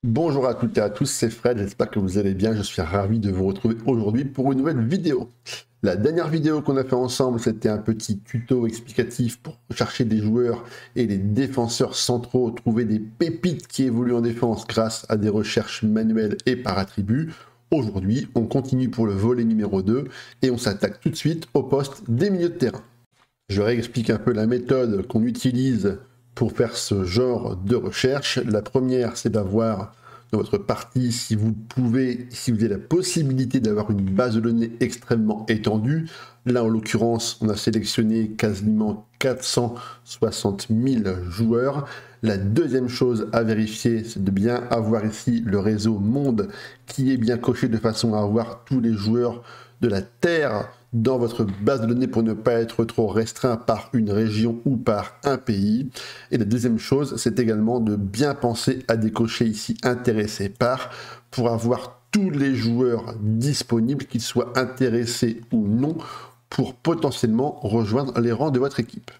Bonjour à toutes et à tous, c'est Fred, j'espère que vous allez bien, je suis ravi de vous retrouver aujourd'hui pour une nouvelle vidéo. La dernière vidéo qu'on a fait ensemble, c'était un petit tuto explicatif pour chercher des joueurs et les défenseurs centraux, trouver des pépites qui évoluent en défense grâce à des recherches manuelles et par attribut. Aujourd'hui, on continue pour le volet numéro 2 et on s'attaque tout de suite au poste des milieux de terrain. Je réexplique un peu la méthode qu'on utilise pour faire ce genre de recherche. La première, c'est d'avoir dans votre partie, si vous avez la possibilité d'avoir une base de données extrêmement étendue. Là, en l'occurrence, on a sélectionné quasiment 460 000 joueurs. La deuxième chose à vérifier, c'est de bien avoir ici le réseau monde qui est bien coché de façon à avoir tous les joueurs de la Terre dans votre base de données pour ne pas être trop restreint par une région ou par un pays. Et la deuxième chose, c'est également de bien penser à décocher ici intéressé par pour avoir tous les joueurs disponibles, qu'ils soient intéressés ou non, pour potentiellement rejoindre les rangs de votre équipe.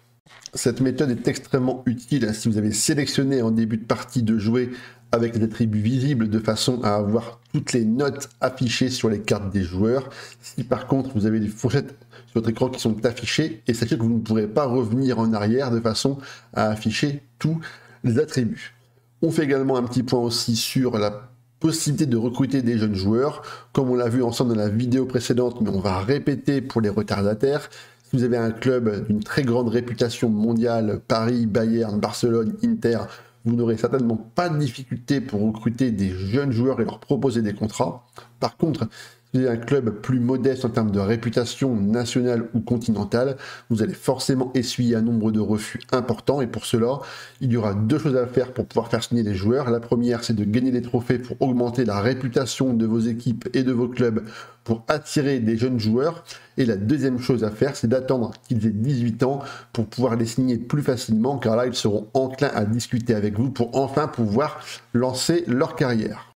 Cette méthode est extrêmement utile si vous avez sélectionné en début de partie de jouer avec les attributs visibles de façon à avoir toutes les notes affichées sur les cartes des joueurs. Si par contre vous avez des fourchettes sur votre écran qui sont affichées, et sachez que vous ne pourrez pas revenir en arrière de façon à afficher tous les attributs. On fait également un petit point aussi sur la possibilité de recruter des jeunes joueurs, comme on l'a vu ensemble dans la vidéo précédente, mais on va répéter pour les retardataires. Si vous avez un club d'une très grande réputation mondiale, Paris, Bayern, Barcelone, Inter, vous n'aurez certainement pas de difficulté pour recruter des jeunes joueurs et leur proposer des contrats. Par contre, si vous avez un club plus modeste en termes de réputation nationale ou continentale, vous allez forcément essuyer un nombre de refus important et pour cela, il y aura deux choses à faire pour pouvoir faire signer les joueurs. La première, c'est de gagner des trophées pour augmenter la réputation de vos équipes et de vos clubs pour attirer des jeunes joueurs. Et la deuxième chose à faire, c'est d'attendre qu'ils aient 18 ans pour pouvoir les signer plus facilement, car là, ils seront enclins à discuter avec vous pour enfin pouvoir lancer leur carrière.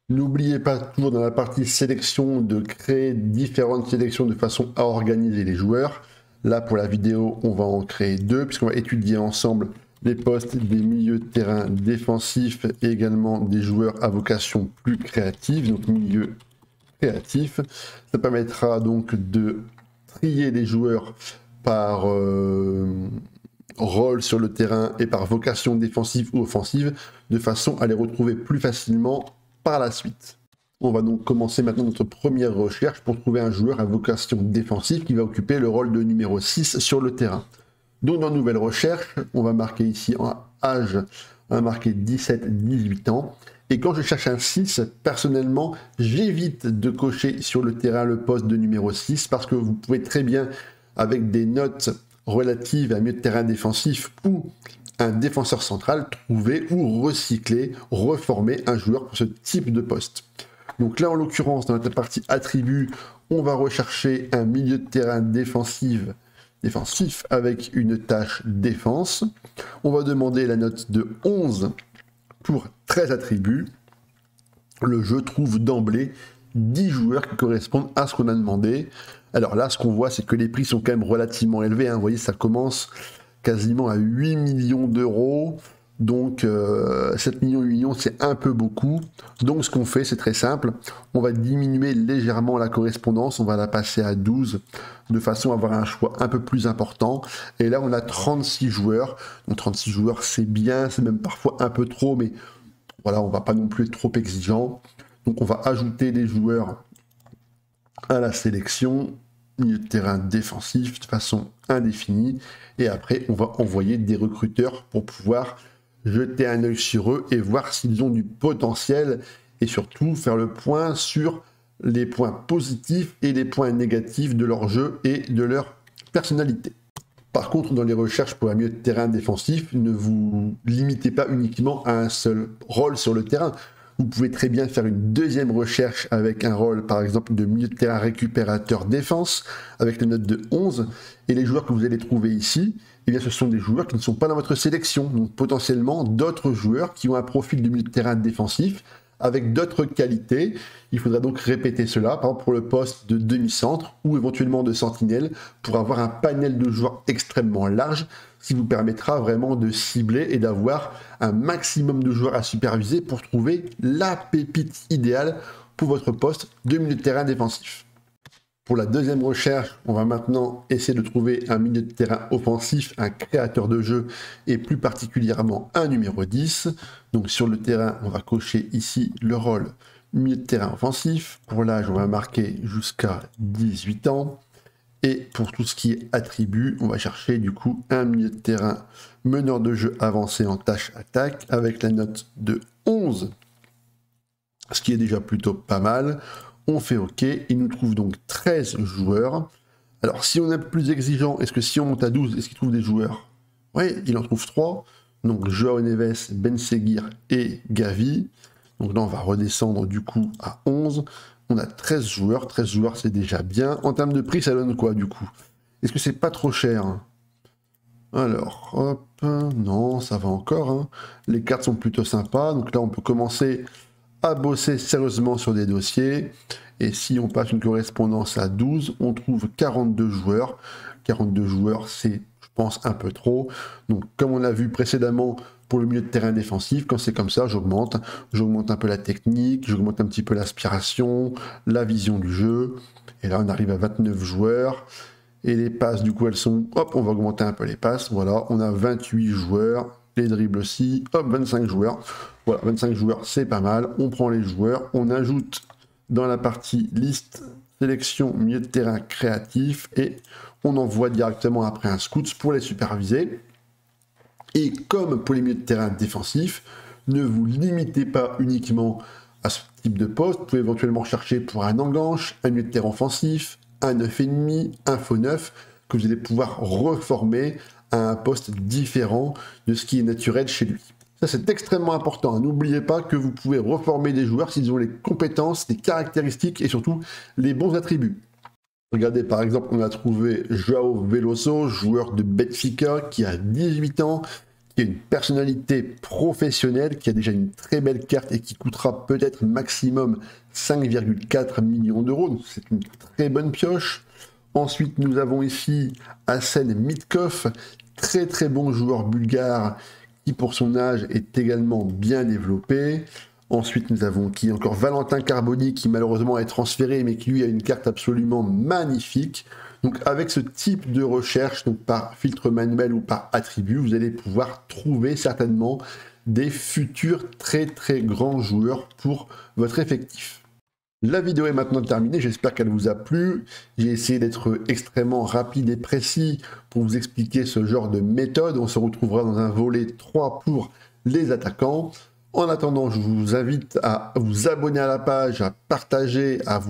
N'oubliez pas toujours dans la partie sélection de créer différentes sélections de façon à organiser les joueurs. Là, pour la vidéo, on va en créer deux, puisqu'on va étudier ensemble les postes des milieux de terrain défensifs et également des joueurs à vocation plus créative, donc milieu créatif. Ça permettra donc de trier les joueurs par rôle sur le terrain et par vocation défensive ou offensive, de façon à les retrouver plus facilement par la suite. On va donc commencer maintenant notre première recherche pour trouver un joueur à vocation défensive qui va occuper le rôle de numéro 6 sur le terrain. Donc dans nouvelle recherche, on va marquer ici en âge, on va marquer 17-18 ans. Et quand je cherche un 6, personnellement, j'évite de cocher sur le terrain le poste de numéro 6 parce que vous pouvez très bien, avec des notes relatives à un milieu de terrain défensif ou un défenseur central, trouver ou recycler, reformer un joueur pour ce type de poste. Donc là, en l'occurrence, dans notre partie attributs, on va rechercher un milieu de terrain défensif avec une tâche défense. On va demander la note de 11 pour 13 attributs. Le jeu trouve d'emblée 10 joueurs qui correspondent à ce qu'on a demandé. Alors là, ce qu'on voit, c'est que les prix sont quand même relativement élevés. Vous voyez, ça commence quasiment à 8 millions d'euros. Donc 7 millions, 8 millions, c'est un peu beaucoup. Donc ce qu'on fait, c'est très simple. On va diminuer légèrement la correspondance. On va la passer à 12 de façon à avoir un choix un peu plus important. Et là, on a 36 joueurs. Donc 36 joueurs, c'est bien. C'est même parfois un peu trop, mais voilà, on ne va pas non plus être trop exigeant. Donc on va ajouter des joueurs à la sélection, milieu de terrain défensif de façon indéfinie. Et après, on va envoyer des recruteurs pour pouvoir jeter un œil sur eux et voir s'ils ont du potentiel et surtout faire le point sur les points positifs et les points négatifs de leur jeu et de leur personnalité. Par contre, dans les recherches pour un milieu de terrain défensif, ne vous limitez pas uniquement à un seul rôle sur le terrain. Vous pouvez très bien faire une deuxième recherche avec un rôle, par exemple, de milieu de terrain récupérateur défense, avec les notes de 11. Et les joueurs que vous allez trouver ici, eh bien, ce sont des joueurs qui ne sont pas dans votre sélection. Donc, potentiellement, d'autres joueurs qui ont un profil de milieu de terrain défensif, avec d'autres qualités. Il faudra donc répéter cela, par exemple pour le poste de demi-centre ou éventuellement de sentinelle, pour avoir un panel de joueurs extrêmement large, ce qui vous permettra vraiment de cibler et d'avoir un maximum de joueurs à superviser pour trouver la pépite idéale pour votre poste de milieu de terrain défensif. Pour la deuxième recherche, on va maintenant essayer de trouver un milieu de terrain offensif, un créateur de jeu et plus particulièrement un numéro 10. Donc sur le terrain, on va cocher ici le rôle milieu de terrain offensif. Pour l'âge, on va marquer jusqu'à 18 ans. Et pour tout ce qui est attributs, on va chercher du coup un milieu de terrain meneur de jeu avancé en tâche attaque avec la note de 11, ce qui est déjà plutôt pas mal. On fait OK, il nous trouve donc 13 joueurs. Alors si on est plus exigeant, est-ce que si on monte à 12, est-ce qu'il trouve des joueurs? Oui, il en trouve 3. Donc Joao Neves, Ben Seguir et Gavi. Donc là on va redescendre du coup à 11. On a 13 joueurs, 13 joueurs c'est déjà bien. En termes de prix, ça donne quoi du coup? Est-ce que c'est pas trop cher? Alors, hop, non, ça va encore. Hein. Les cartes sont plutôt sympas. Donc là, on peut commencer à bosser sérieusement sur des dossiers. Et si on passe une correspondance à 12, on trouve 42 joueurs. 42 joueurs, c'est, je pense, un peu trop. Donc, comme on l'a vu précédemment pour le milieu de terrain défensif, quand c'est comme ça, j'augmente. J'augmente un peu la technique, j'augmente un petit peu l'aspiration, la vision du jeu. Et là, on arrive à 29 joueurs. Et les passes, du coup, elles sont... Hop, on va augmenter un peu les passes. Voilà, on a 28 joueurs. Les dribbles aussi. Hop, 25 joueurs. Voilà, 25 joueurs, c'est pas mal. On prend les joueurs. On ajoute dans la partie liste, sélection, milieu de terrain créatif. Et on envoie directement après un scout pour les superviser. Et comme pour les milieux de terrain défensifs, ne vous limitez pas uniquement à ce type de poste. Vous pouvez éventuellement chercher pour un enganche, un milieu de terrain offensif, un 9,5, un faux 9, que vous allez pouvoir reformer à un poste différent de ce qui est naturel chez lui. Ça, c'est extrêmement important. N'oubliez pas que vous pouvez reformer des joueurs s'ils ont les compétences, les caractéristiques et surtout les bons attributs. Regardez, par exemple, on a trouvé Joao Veloso, joueur de Benfica, qui a 18 ans, qui a une personnalité professionnelle, qui a déjà une très belle carte et qui coûtera peut-être maximum 5,4 millions d'euros. Donc c'est une très bonne pioche. Ensuite, nous avons ici Asen Mitkov, très très bon joueur bulgare, qui pour son âge est également bien développé. Ensuite, nous avons qui encore Valentin Carboni, qui malheureusement est transféré, mais qui lui a une carte absolument magnifique. Donc avec ce type de recherche, donc par filtre manuel ou par attribut, vous allez pouvoir trouver certainement des futurs très très grands joueurs pour votre effectif. La vidéo est maintenant terminée, j'espère qu'elle vous a plu. J'ai essayé d'être extrêmement rapide et précis pour vous expliquer ce genre de méthode. On se retrouvera dans un volet 3 pour les attaquants. En attendant, je vous invite à vous abonner à la page, à partager, à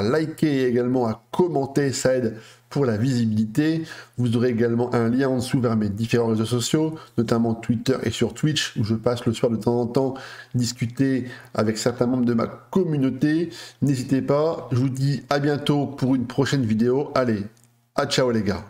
liker et également à commenter, ça aide pour la visibilité. Vous aurez également un lien en dessous vers mes différents réseaux sociaux, notamment Twitter et sur Twitch, où je passe le soir de temps en temps discuter avec certains membres de ma communauté. N'hésitez pas, je vous dis à bientôt pour une prochaine vidéo. Allez, à ciao les gars.